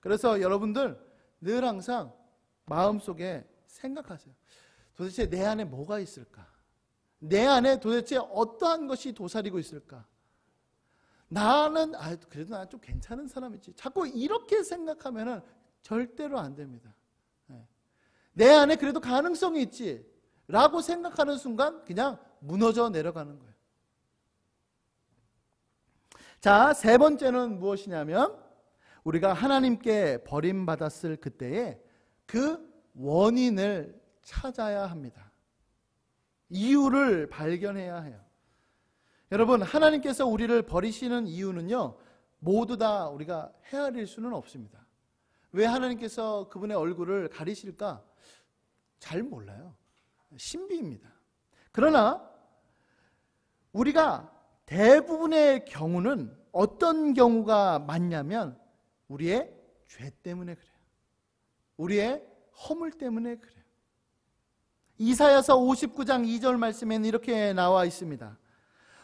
그래서 여러분들 늘 항상 마음속에 생각하세요. 도대체 내 안에 뭐가 있을까? 내 안에 도대체 어떠한 것이 도사리고 있을까? 나는 그래도 나는 좀 괜찮은 사람이지. 자꾸 이렇게 생각하면 절대로 안 됩니다. 내 안에 그래도 가능성이 있지 라고 생각하는 순간 그냥 무너져 내려가는 거예요. 자, 세 번째는 무엇이냐면 우리가 하나님께 버림받았을 그때에 그 원인을 찾아야 합니다. 이유를 발견해야 해요. 여러분, 하나님께서 우리를 버리시는 이유는요, 모두 다 우리가 헤아릴 수는 없습니다. 왜 하나님께서 그분의 얼굴을 가리실까? 잘 몰라요. 신비입니다. 그러나 우리가 대부분의 경우는 어떤 경우가 많냐면 우리의 죄 때문에 그래요. 우리의 허물 때문에 그래요. 이사야서 59장 2절 말씀에는 이렇게 나와 있습니다.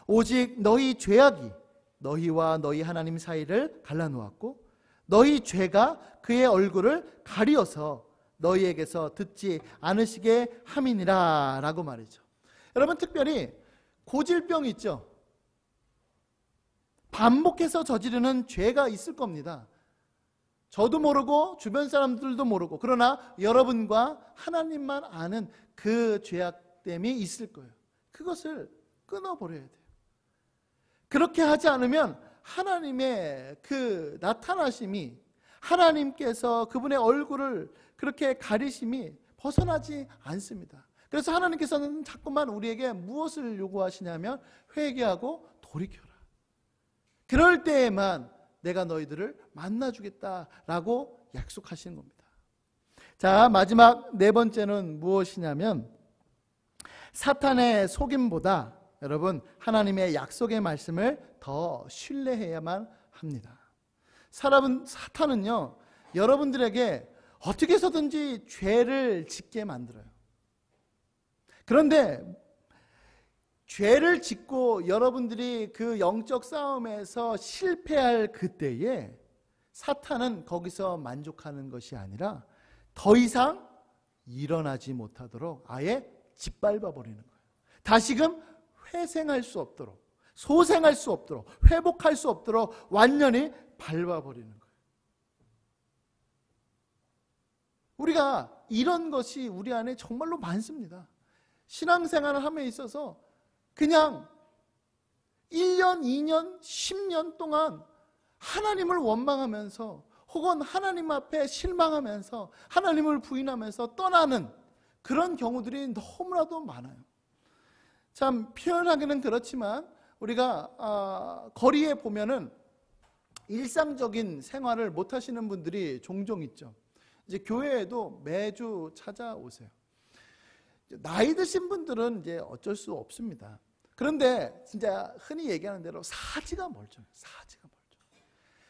오직 너희 죄악이 너희와 너희 하나님 사이를 갈라놓았고 너희 죄가 그의 얼굴을 가리어서 너희에게서 듣지 않으시게 함이니라 라고 말이죠. 여러분, 특별히 고질병 있죠? 반복해서 저지르는 죄가 있을 겁니다. 저도 모르고 주변 사람들도 모르고, 그러나 여러분과 하나님만 아는 그 죄악됨이 있을 거예요. 그것을 끊어버려야 돼요. 그렇게 하지 않으면 하나님의 그 나타나심이, 하나님께서 그분의 얼굴을 그렇게 가리심이 벗어나지 않습니다. 그래서 하나님께서는 자꾸만 우리에게 무엇을 요구하시냐면 회개하고 돌이켜라. 그럴 때에만 내가 너희들을 만나주겠다라고 약속하시는 겁니다. 자, 마지막 네 번째는 무엇이냐면 사탄의 속임보다 여러분 하나님의 약속의 말씀을 더 신뢰해야만 합니다. 사탄은요, 여러분들에게 어떻게 해서든지 죄를 짓게 만들어요. 그런데 죄를 짓고 여러분들이 그 영적 싸움에서 실패할 그때에 사탄은 거기서 만족하는 것이 아니라 더 이상 일어나지 못하도록 아예 짓밟아 버리는 거예요. 다시금 회생할 수 없도록, 소생할 수 없도록, 회복할 수 없도록 완전히 밟아버리는 거예요. 우리가 이런 것이 우리 안에 정말로 많습니다. 신앙생활을 함에 있어서 그냥 1년, 2년, 10년 동안 하나님을 원망하면서 혹은 하나님 앞에 실망하면서 하나님을 부인하면서 떠나는 그런 경우들이 너무나도 많아요. 참 표현하기는 그렇지만 우리가 거리에 보면은 일상적인 생활을 못 하시는 분들이 종종 있죠. 이제 교회에도 매주 찾아오세요. 나이 드신 분들은 이제 어쩔 수 없습니다. 그런데 진짜 흔히 얘기하는 대로 사지가 멀쩡해요.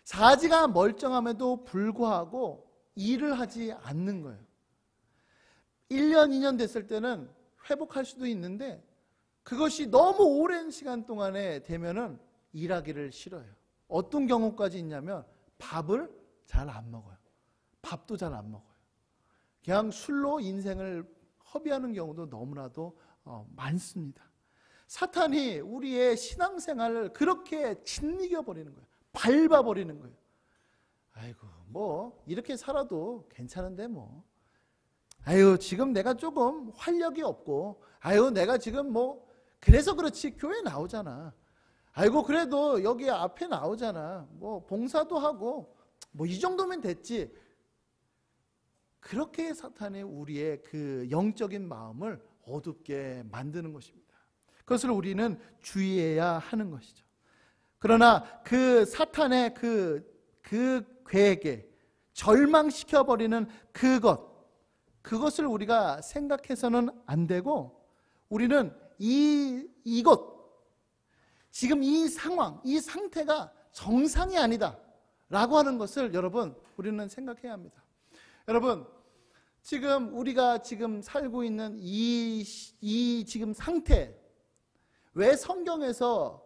사지가 멀쩡함에도 불구하고 일을 하지 않는 거예요. 1년, 2년 됐을 때는 회복할 수도 있는데 그것이 너무 오랜 시간 동안에 되면은 일하기를 싫어요. 어떤 경우까지 있냐면 밥을 잘 안 먹어요. 밥도 잘 안 먹어요. 그냥 술로 인생을 허비하는 경우도 너무나도 많습니다. 사탄이 우리의 신앙생활을 그렇게 짓이겨 버리는 거예요. 밟아버리는 거예요. 아이고 뭐 이렇게 살아도 괜찮은데 뭐 아유 지금 내가 조금 활력이 없고 아유 내가 지금 뭐 그래서 그렇지 교회 나오잖아. 아이고 그래도 여기 앞에 나오잖아. 뭐 봉사도 하고 뭐 이 정도면 됐지. 그렇게 사탄이 우리의 그 영적인 마음을 어둡게 만드는 것입니다. 그것을 우리는 주의해야 하는 것이죠. 그러나 그 사탄의 그 계획에 절망시켜버리는 그것을 우리가 생각해서는 안 되고 우리는 이것 지금 이 상황, 이 상태가 정상이 아니다 라고 하는 것을 여러분 우리는 생각해야 합니다. 여러분 지금 우리가 지금 살고 있는 이 지금 상태 왜 성경에서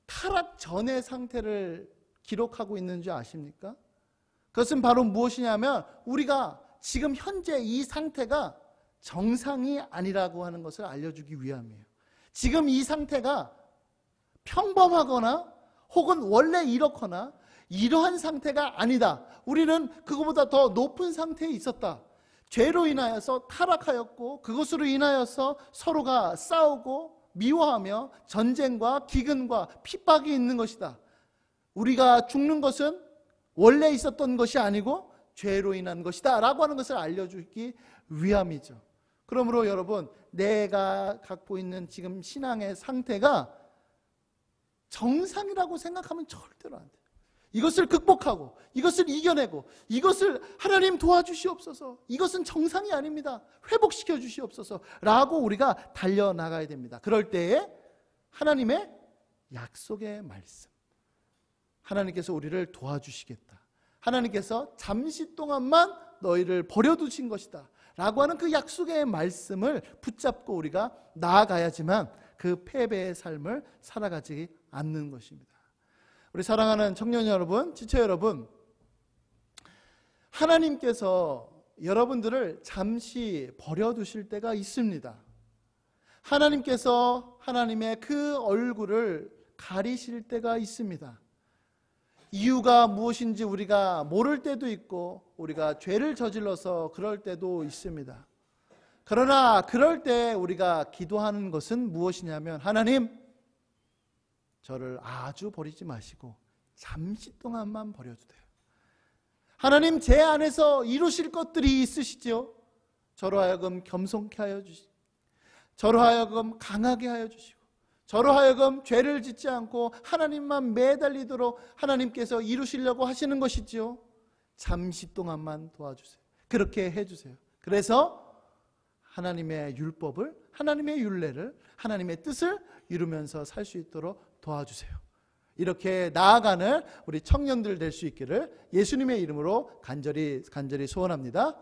타락 전의 상태를 기록하고 있는 줄 아십니까? 그것은 바로 무엇이냐면 우리가 지금 현재 이 상태가 정상이 아니라고 하는 것을 알려주기 위함이에요. 지금 이 상태가 평범하거나 혹은 원래 이렇거나 이러한 상태가 아니다. 우리는 그거보다 더 높은 상태에 있었다. 죄로 인하여서 타락하였고 그것으로 인하여서 서로가 싸우고 미워하며 전쟁과 기근과 핍박이 있는 것이다. 우리가 죽는 것은 원래 있었던 것이 아니고 죄로 인한 것이다 라고 하는 것을 알려주기 위함이죠. 그러므로 여러분 내가 갖고 있는 지금 신앙의 상태가 정상이라고 생각하면 절대로 안 돼요. 이것을 극복하고 이것을 이겨내고 이것을 하나님 도와주시옵소서, 이것은 정상이 아닙니다, 회복시켜 주시옵소서 라고 우리가 달려나가야 됩니다. 그럴 때에 하나님의 약속의 말씀, 하나님께서 우리를 도와주시겠다, 하나님께서 잠시 동안만 너희를 버려두신 것이다 라고 하는 그 약속의 말씀을 붙잡고 우리가 나아가야지만 그 패배의 삶을 살아가지 않는 것입니다. 우리 사랑하는 청년 여러분, 지체 여러분, 하나님께서 여러분들을 잠시 버려두실 때가 있습니다. 하나님께서 하나님의 그 얼굴을 가리실 때가 있습니다. 이유가 무엇인지 우리가 모를 때도 있고 우리가 죄를 저질러서 그럴 때도 있습니다. 그러나 그럴 때 우리가 기도하는 것은 무엇이냐면 하나님, 저를 아주 버리지 마시고 잠시 동안만 버려주세요. 하나님, 제 안에서 이루실 것들이 있으시죠. 저로 하여금 겸손케 하여 주시고 저로 하여금 강하게 하여 주시고 저로 하여금 죄를 짓지 않고 하나님만 매달리도록 하나님께서 이루시려고 하시는 것이지요. 잠시 동안만 도와주세요. 그렇게 해주세요. 그래서 하나님의 율법을, 하나님의 율례를, 하나님의 뜻을 이루면서 살 수 있도록 도와주세요. 이렇게 나아가는 우리 청년들 될 수 있기를 예수님의 이름으로 간절히 소원합니다.